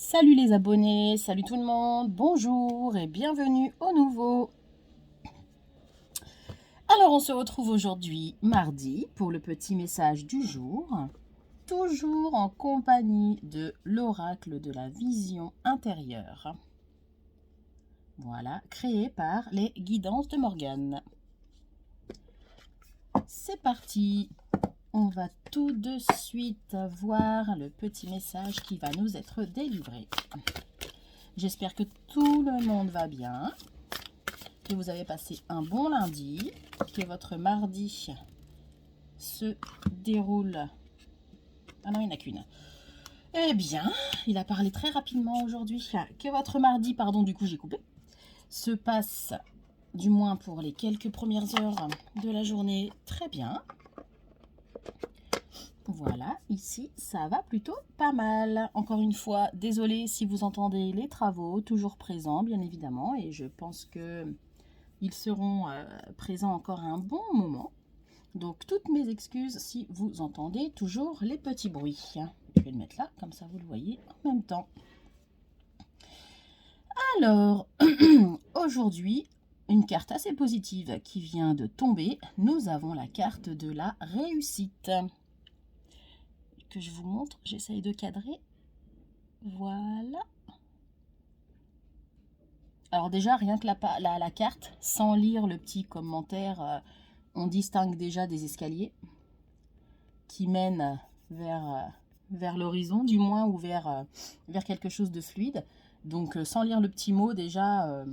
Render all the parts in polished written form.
Salut les abonnés, salut tout le monde, bonjour et bienvenue au nouveau. Alors on se retrouve aujourd'hui mardi pour le petit message du jour, toujours en compagnie de l'oracle de la vision intérieure. Voilà, créé par les guidances de Morgane. C'est parti, on va tout de suite voir le petit message qui va nous être délivré. J'espère que tout le monde va bien, que vous avez passé un bon lundi, que votre mardi se déroule... Ah non, il n'y en a qu'une. Eh bien, il a parlé très rapidement aujourd'hui. Que votre mardi, pardon, du coup j'ai coupé, se passe, du moins pour les quelques premières heures de la journée, très bien. Voilà, ici, ça va plutôt pas mal. Encore une fois, désolé si vous entendez les travaux, toujours présents, bien évidemment, et je pense que ils seront présents encore un bon moment. Donc, toutes mes excuses si vous entendez toujours les petits bruits. Je vais le mettre là, comme ça vous le voyez en même temps. Alors, aujourd'hui, une carte assez positive qui vient de tomber. Nous avons la carte de la réussite. Que je vous montre, j'essaye de cadrer. Voilà. Alors déjà, rien que la carte, sans lire le petit commentaire, on distingue déjà des escaliers qui mènent vers l'horizon, du moins, ou vers quelque chose de fluide. Donc, sans lire le petit mot, déjà,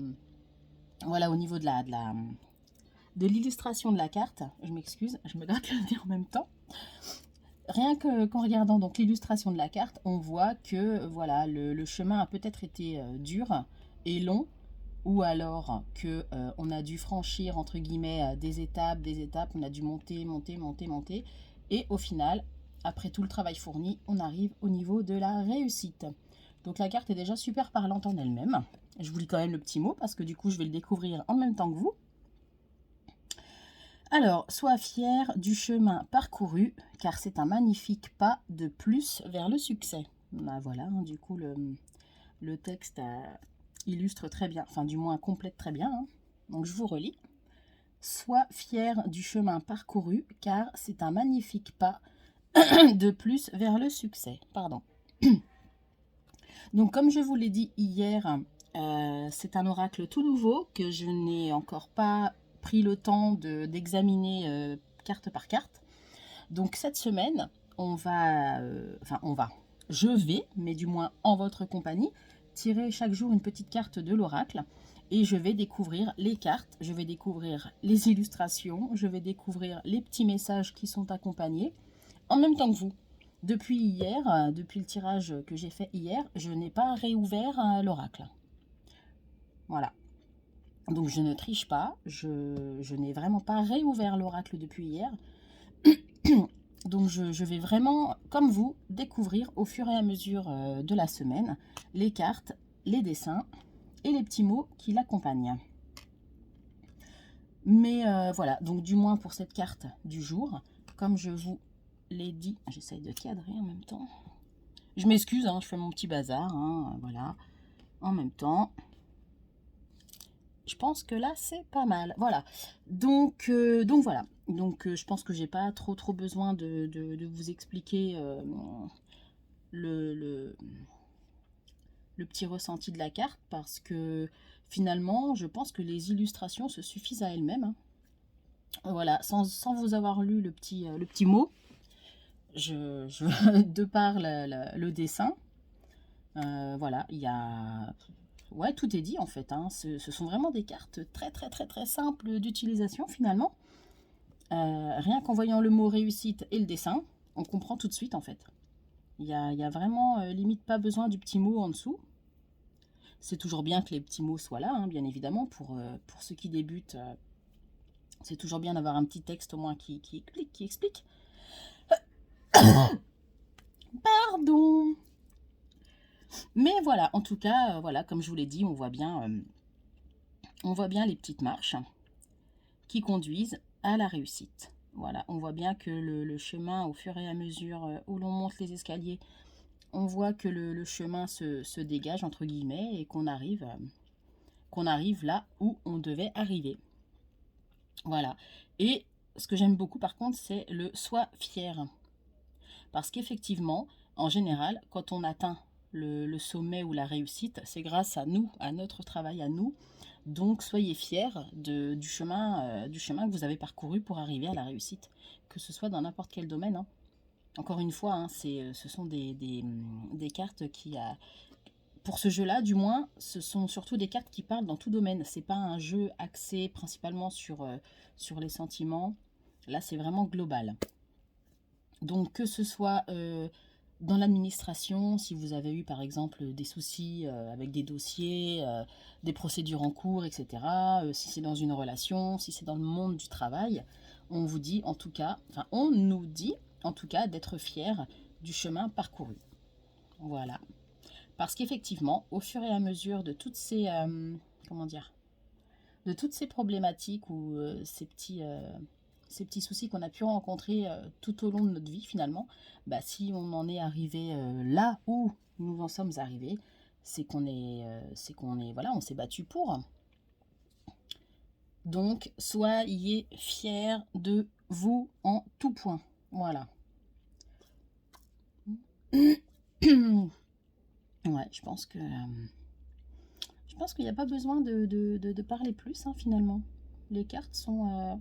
voilà, au niveau de l'illustration de la carte, je m'excuse, je me gratte le nez en même temps. Rien qu'en regardant donc l'illustration de la carte, on voit que voilà, le chemin a peut-être été dur et long, ou alors que on a dû franchir entre guillemets des étapes, on a dû monter, et au final, après tout le travail fourni, on arrive au niveau de la réussite. Donc la carte est déjà super parlante en elle-même. Je vous lis quand même le petit mot parce que du coup je vais le découvrir en même temps que vous. Alors, sois fier du chemin parcouru, car c'est un magnifique pas de plus vers le succès. Bah voilà, hein, du coup, le texte illustre très bien, enfin du moins complète très bien. Hein. Donc je vous relis. Sois fier du chemin parcouru, car c'est un magnifique pas de plus vers le succès. Pardon. Donc comme je vous l'ai dit hier, c'est un oracle tout nouveau que je n'ai encore pas pris le temps d'examiner carte par carte. Donc cette semaine, je vais, mais du moins en votre compagnie, tirer chaque jour une petite carte de l'oracle et je vais découvrir les cartes, je vais découvrir les illustrations, je vais découvrir les petits messages qui sont accompagnés en même temps que vous. Depuis hier, depuis le tirage que j'ai fait hier, je n'ai pas réouvert l'oracle. Voilà. Donc je ne triche pas, je n'ai vraiment pas réouvert l'oracle depuis hier. Donc je vais vraiment, comme vous, découvrir au fur et à mesure de la semaine les cartes, les dessins et les petits mots qui l'accompagnent. Mais voilà, donc du moins pour cette carte du jour, comme je vous l'ai dit, j'essaye de cadrer en même temps. Je m'excuse, hein, je fais mon petit bazar, hein, voilà, en même temps. Je pense que là, c'est pas mal. Voilà. Donc voilà. Donc, je pense que j'ai pas trop besoin de vous expliquer le, le, le petit ressenti de la carte parce que finalement, je pense que les illustrations se suffisent à elles-mêmes. Hein. Voilà, sans vous avoir lu le petit mot, de par le dessin, voilà, il y a... Ouais, tout est dit en fait. Hein. Ce sont vraiment des cartes très simples d'utilisation finalement. Rien qu'en voyant le mot réussite et le dessin, on comprend tout de suite en fait. Il y a vraiment limite pas besoin du petit mot en dessous. C'est toujours bien que les petits mots soient là, hein, bien évidemment, pour ceux qui débutent. C'est toujours bien d'avoir un petit texte au moins qui explique. Pardon. Mais voilà, en tout cas, voilà, comme je vous l'ai dit, on voit bien les petites marches qui conduisent à la réussite. Voilà, on voit bien que le chemin, au fur et à mesure où l'on monte les escaliers, on voit que le chemin se dégage, entre guillemets, et qu'on arrive là où on devait arriver. Voilà. Et ce que j'aime beaucoup, par contre, c'est le « sois fier ». Parce qu'effectivement, en général, quand on atteint le sommet ou la réussite, c'est grâce à nous, à notre travail, à nous. Donc, soyez fiers du chemin que vous avez parcouru pour arriver à la réussite, que ce soit dans n'importe quel domaine, hein. Encore une fois, hein, ce sont des cartes qui, pour ce jeu-là, du moins, ce sont surtout des cartes qui parlent dans tout domaine. C'est pas un jeu axé principalement sur les sentiments. Là, c'est vraiment global. Donc, que ce soit dans l'administration, si vous avez eu par exemple des soucis avec des dossiers, des procédures en cours, etc. Si c'est dans une relation, si c'est dans le monde du travail, on vous dit en tout cas, enfin on nous dit en tout cas d'être fier du chemin parcouru. Voilà. Parce qu'effectivement, au fur et à mesure de toutes ces, comment dire, de toutes ces problématiques ou ces petits soucis qu'on a pu rencontrer tout au long de notre vie finalement, bah, si on en est arrivé là où nous en sommes arrivés, c'est qu'on voilà, on s'est battu pour. Donc, soyez fiers de vous en tout point. Voilà. Ouais, je pense qu'il n'y a pas besoin de parler plus, hein, finalement. Les cartes sont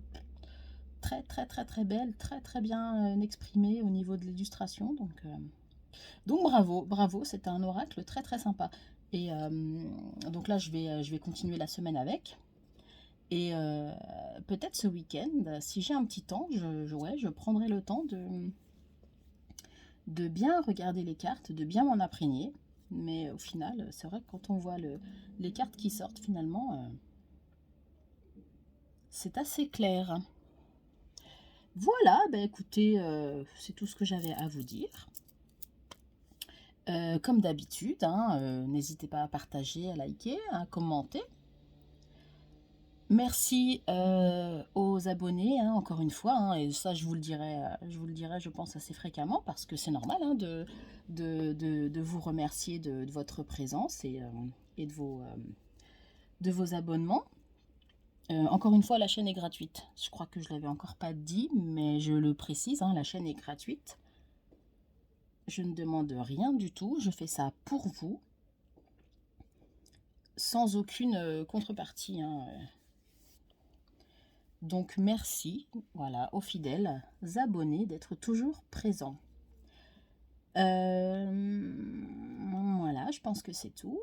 très très très très belles, très très bien exprimées au niveau de l'illustration. Donc bravo, c'était un oracle très très sympa. Et donc là, je vais continuer la semaine avec. Et peut-être ce week-end, si j'ai un petit temps, je prendrai le temps de bien regarder les cartes, de bien m'en imprégner. Mais au final, c'est vrai que quand on voit les cartes qui sortent, finalement, c'est assez clair. Voilà, bah écoutez, c'est tout ce que j'avais à vous dire. Comme d'habitude, hein, n'hésitez pas à partager, à liker, à commenter. Merci aux abonnés, hein, encore une fois, hein, et ça je vous le dirai, je pense assez fréquemment parce que c'est normal, hein, de vous remercier de votre présence et de vos abonnements. Encore une fois, la chaîne est gratuite. Je crois que je ne l'avais encore pas dit, mais je le précise, hein, la chaîne est gratuite. Je ne demande rien du tout, je fais ça pour vous, sans aucune contrepartie, hein. Donc merci, voilà, aux fidèles abonnés d'être toujours présents. Voilà, je pense que c'est tout.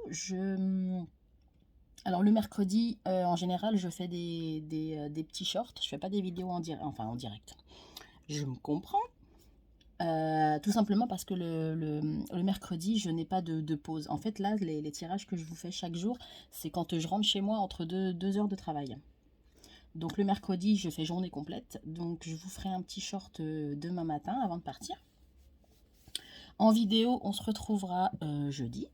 Alors le mercredi, en général, je fais des petits shorts. Je fais pas des vidéos en direct. Je me comprends. Tout simplement parce que le mercredi, je n'ai pas de pause. En fait, là, les tirages que je vous fais chaque jour, c'est quand je rentre chez moi entre deux heures de travail. Donc le mercredi, je fais journée complète. Donc je vous ferai un petit short demain matin avant de partir. En vidéo, on se retrouvera jeudi.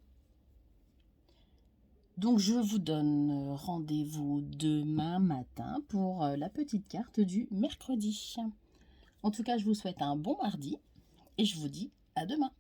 Donc je vous donne rendez-vous demain matin pour la petite carte du mercredi. En tout cas, je vous souhaite un bon mardi et je vous dis à demain.